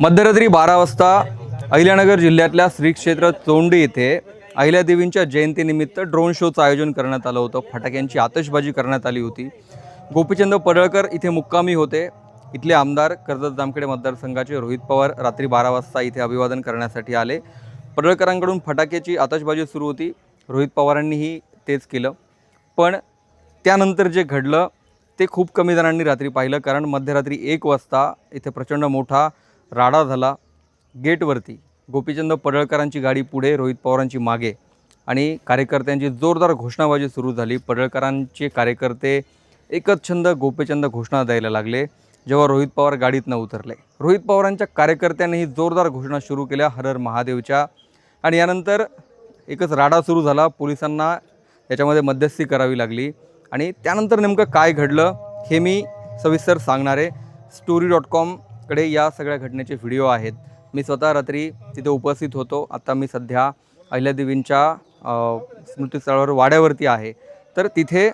मध्यरात्री 12 वाजता अहिल्यानगर जिल्ह्यातल्या श्री क्षेत्र चोंडी येथे अहिल्यादेवींच्या जयंतीनिमित्त ड्रोन शोचं आयोजन करण्यात आलं होतं। फटाक्यांची आतषबाजी करण्यात आली होती। गोपीचंद पडळकर इथे मुक्कामी होते। इथले आमदार कर्जत जामखेड मतदारसंघाचे रोहित पवार रात्री 12 वाजता इथे अभिवादन करण्यासाठी आले। पडळकरांकडून फटाक्याची आतषबाजी सुरू होती। रोहित पवारांनीही तेच केलं, पण त्यानंतर जे घडलं ते खूप कमी जणांनी रात्री पाहिलं, कारण मध्यरात्री 1 वाजता इथे प्रचंड मोठा राडा झाला। गेटवरती गोपीचंद पडळकरांची गाडी पुढे, रोहित पवारांची मागे, आणि कार्यकर्त्यांची जोरदार घोषणाबाजी सुरू झाली। पडळकरांचे कार्यकर्ते एकच छंद गोपीचंद घोषणा द्यायला लागले जेव्हा रोहित पवार गाडीतनं उतरले। रोहित पवारांच्या कार्यकर्त्यांनीही जोरदार घोषणा सुरू केल्या हर हर महादेवच्या, आणि यानंतर एकच राडा सुरू झाला। पोलिसांना याच्यामध्ये मध्यस्थी करावी लागली, आणि त्यानंतर नेमकं काय घडलं हे मी सविस्तर सांगणार आहे। story.com कडे या सगळ्या घटनेचे व्हिडिओ आहेत। मी स्वतः रात्री तिथे उपस्थित होतो। आता मी सध्या अहिल्यादेवींच्या स्मृतीस्थळावर वाड्यावरती आहे। तर तिथे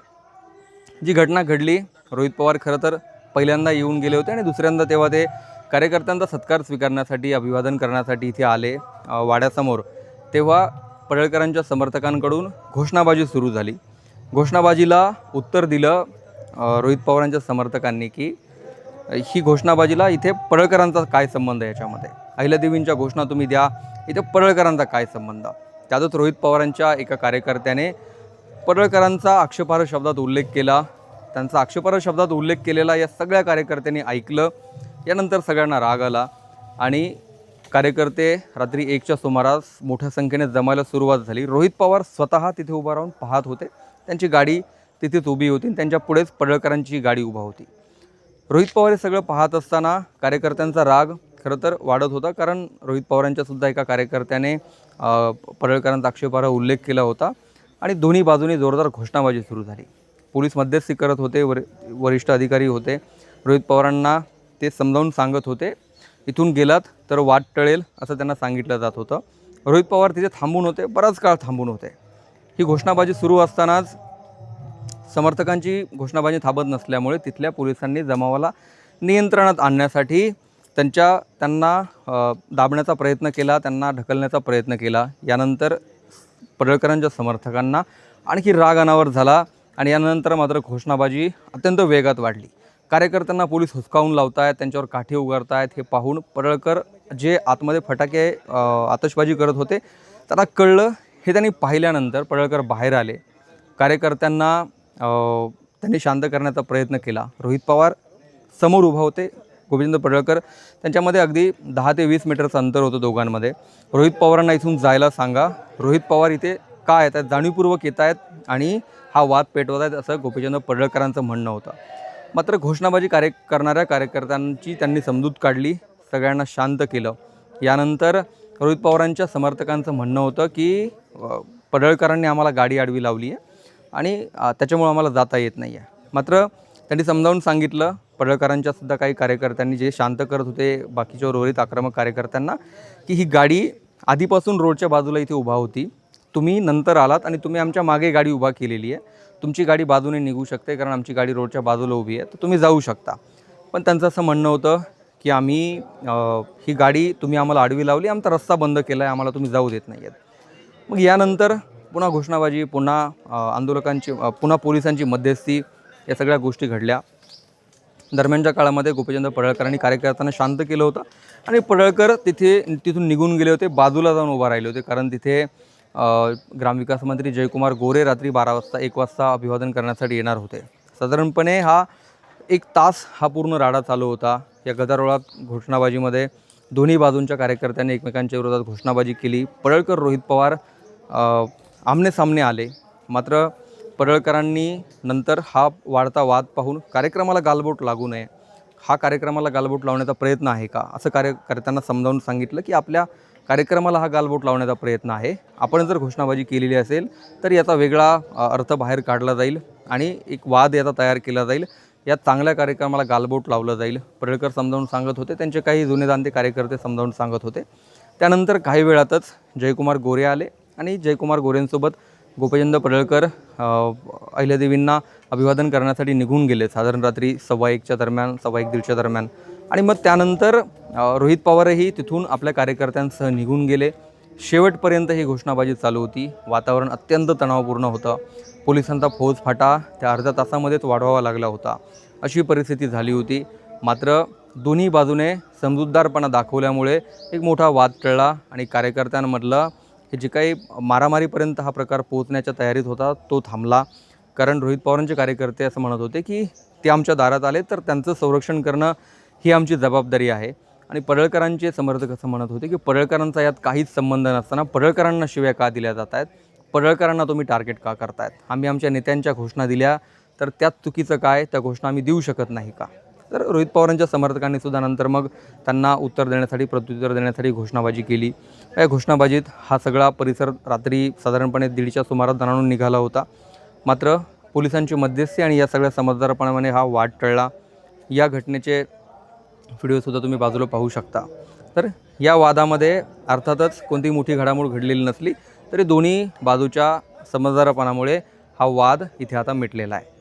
जी घटना घडली, रोहित पवार खरं तर पहिल्यांदा येऊन गेले होते, आणि दुसऱ्यांदा तेव्हा ते कार्यकर्त्यांचा सत्कार स्वीकारण्यासाठी, अभिवादन करण्यासाठी इथे आले वाड्यासमोर। तेव्हा पडळकरांच्या समर्थकांकडून घोषणाबाजी सुरू झाली। घोषणाबाजीला उत्तर दिलं रोहित पवारांच्या समर्थकांनी की ही घोषणाबाजीला इथे पडळकरांचा काय संबंध आहे, याच्यामध्ये अहिल्यादेवींच्या घोषणा तुम्ही द्या, इथे पडळकरांचा काय संबंध। त्यातच रोहित पवारांच्या एका कार्यकर्त्याने पडळकरांचा आक्षेपार्ह शब्दात उल्लेख केला। त्यांचा आक्षेपार्ह शब्दात उल्लेख केलेला या सगळ्या कार्यकर्त्यांनी ऐकलं। यानंतर सगळ्यांना राग आला, आणि कार्यकर्ते रात्री 1च्या सुमारास मोठ्या संख्येने जमायला सुरुवात झाली। रोहित पवार स्वतः तिथे उभा राहून पाहत होते। त्यांची गाडी तिथेच उभी होती, त्यांच्या पुढेच पडळकरांची गाडी उभा होती। रोहित पवार हे सगळं पाहत असताना कार्यकर्त्यांचा राग खरं तर वाढत होता, कारण रोहित पवारांच्यासुद्धा एका कार्यकर्त्याने पडळकरांचा आक्षेपार्ह उल्लेख केला होता, आणि दोन्ही बाजूनी जोरदार घोषणाबाजी सुरू झाली। पोलीस मध्यस्थी करत होते, वरिष्ठ अधिकारी होते। रोहित पवारांना ते समजावून सांगत होते, इथून गेलात तर वाट टळेल असं त्यांना सांगितलं जात होतं। रोहित पवार तिथे थांबून होते, बराच काळ थांबून होते। ही घोषणाबाजी सुरू असतानाच समर्थकांची घोषणाबाजी थांबत नसल्यामुळे तिथल्या पोलिसांनी जमावाला नियंत्रणात आणण्यासाठी त्यांना दाबण्याचा प्रयत्न केला, त्यांना ढकलण्याचा प्रयत्न केला। यानंतर पडळकरांच्या समर्थकांना आणखी राग अनावर झाला, आणि यानंतर मात्र घोषणाबाजी अत्यंत वेगात वाढली। कार्यकर्त्यांना पोलीस हुसकावून लावत आहेत, त्यांच्यावर काठी उगारत आहेत। हे पाहून पडळकर जे आतमध्ये फटाके आतषबाजी करत होते त्यांना कळलं। हे त्यांनी पाहिल्यानंतर पडळकर बाहेर आले। कार्यकर्त्यांना त्यांनी शांत करण्याचा प्रयत्न केला। रोहित पवार समोर उभा होते, गोपीचंद पडळकर त्यांच्यामध्ये अगदी 10 ते 20 मीटरचं अंतर होतं दोघांमध्ये। रोहित पवारांना इथून जायला सांगा, रोहित पवार इथे का येत आहेत, जाणीवपूर्वक येत आहेत आणि हा वाद पेटवत आहेत, असं गोपीचंद पडळकरांचं म्हणणं होतं। मात्र घोषणाबाजी करणाऱ्या कार्यकर्त्यांची त्यांनी समजूत काढली, सगळ्यांना शांत केलं। यानंतर रोहित पवारांच्या समर्थकांचं म्हणणं होतं की पडळकरांनी आम्हाला गाडी आडवी लावली आहे, आणि त्याच्यामुळे आम्हाला जाता येत नाही आहे। मात्र त्यांनी समजावून सांगितलं पडळकरांच्यासुद्धा काही कार्यकर्त्यांनी, जे शांत करत होते बाकीच्या उर्वरित आक्रमक कार्यकर्त्यांना, की ही गाडी आधीपासून रोडच्या बाजूला इथे उभा होती, तुम्ही नंतर आलात आणि तुम्ही आमच्या मागे गाडी उभा केलेली आहे, तुमची गाडी बाजूने निघू शकते कारण आमची गाडी रोडच्या बाजूला उभी आहे, तर तुम्ही जाऊ शकता। पण त्यांचं असं म्हणणं होतं की आम्ही ही गाडी तुम्ही आम्हाला आडवी लावली, आमचा रस्ता बंद केला आहे, आम्हाला तुम्ही जाऊ देत नाही आहेत। मग यानंतर पुन्हा घोषणाबाजी, पुन्हा आंदोलकांची, पुन्हा पोलिसांची मध्यस्थी, या सगळ्या गोष्टी घडल्या। दरम्यानच्या काळामध्ये गोपीचंद पडळकरांनी कार्यकर्त्यांना शांत केलं होतं, आणि पडळकर तिथून निघून गेले होते, बाजूला जाऊन उभा राहिले होते, कारण तिथे ग्रामविकास मंत्री जयकुमार गोरे रात्री 12 वाजता 1 वाजता अभिवादन करण्यासाठी येणार होते। साधारणपणे 1 तास हा पूर्ण राडा चालू होता। या गदारोळात, घोषणाबाजीमध्ये दोन्ही बाजूंच्या कार्यकर्त्यांनी एकमेकांच्या विरोधात घोषणाबाजी केली। पडळकर, रोहित पवार आमनेसामने आले। मात्र पडळकरांनी नंतर हा वाढता वाद पाहून कार्यक्रमाला गालबोट लागू नये, हा कार्यक्रमाला गालबोट लावण्याचा प्रयत्न आहे का, असं कार्यकर्त्यांना समजावून सांगितलं की आपल्या कार्यक्रमाला हा गालबोट लावण्याचा प्रयत्न आहे। आपण जर घोषणाबाजी केलेली असेल तर याचा वेगळा अर्थ बाहेर काढला जाईल, आणि एक वाद याचा तयार केला जाईल, या चांगल्या कार्यक्रमाला गालबोट लावलं जाईल, पडळकर समजावून सांगत होते। त्यांचे काही जुने जाणते कार्यकर्ते समजावून सांगत होते। त्यानंतर काही वेळातच जयकुमार गोरे आले, आणि जयकुमार गोरेंसोबत गोपीचंद पडळकर अहिल्यादेवींना अभिवादन करण्यासाठी निघून गेले। साधारण रात्री 1:15च्या दरम्यान, 1:15-1:30च्या दरम्यान आणि मग त्यानंतर रोहित पवारही तिथून आपल्या कार्यकर्त्यांसह निघून गेले. शेवटपर्यंत ही घोषणाबाजी चालू होती. वातावरण अत्यंत तणावपूर्ण होतं. पोलिसांचा फौजफाटा त्या अर्ध्या तासामध्येच वाढवावा लागला होता, अशी परिस्थिती झाली होती. मात्र दोन्ही बाजूने समजूतदारपणा दाखवल्यामुळे एक मोठा वाद टळला आणि कार्यकर्त्यांमधलं हे जे काही मारामारीपर्यंत हा प्रकार पोहोचण्याच्या तयारीत होता तो थांबला. कारण रोहित पवारांचे कार्यकर्ते असं म्हणत होते की ते आमच्या दारात आले तर त्यांचं संरक्षण करणं ही आमची जबाबदारी आहे. आणि पडळकरांचे समर्थक असं म्हणत होते की पडळकरांचा यात काहीच संबंध नसताना पडळकरांना शिव्या का दिल्या जात आहेत, पडळकरांना तुम्ही टार्गेट का करतायत, आम्ही आमच्या नेत्यांच्या घोषणा दिल्या तर त्यात चुकीचं काय, त्या घोषणा आम्ही देऊ शकत नाही का. तर रोहित पवारांच्या समर्थकांनी सुद्धा नंतर मग त्यांना उत्तर देण्यासाठी प्रत्युत्तर देण्यासाठी घोषणाबाजी केली. या घोषणाबाजीत हा सगळा परिसर रात्री साधारणपणे 1:30च्या सुमारास दणाणून निघाला होता. मात्र पोलिसांची मध्यस्थी आणि या सगळ्या समजदारपणाने हा वाद टळला. या घटनेचे व्हिडिओसुद्धा तुम्ही बाजूला पाहू शकता. तर या वादामध्ये अर्थातच कोणती मोठी घडामोड घडलेली नसली तरी दोन्ही बाजूच्या समजदारपणामुळे हा वाद इथे आता मिटलेला आहे.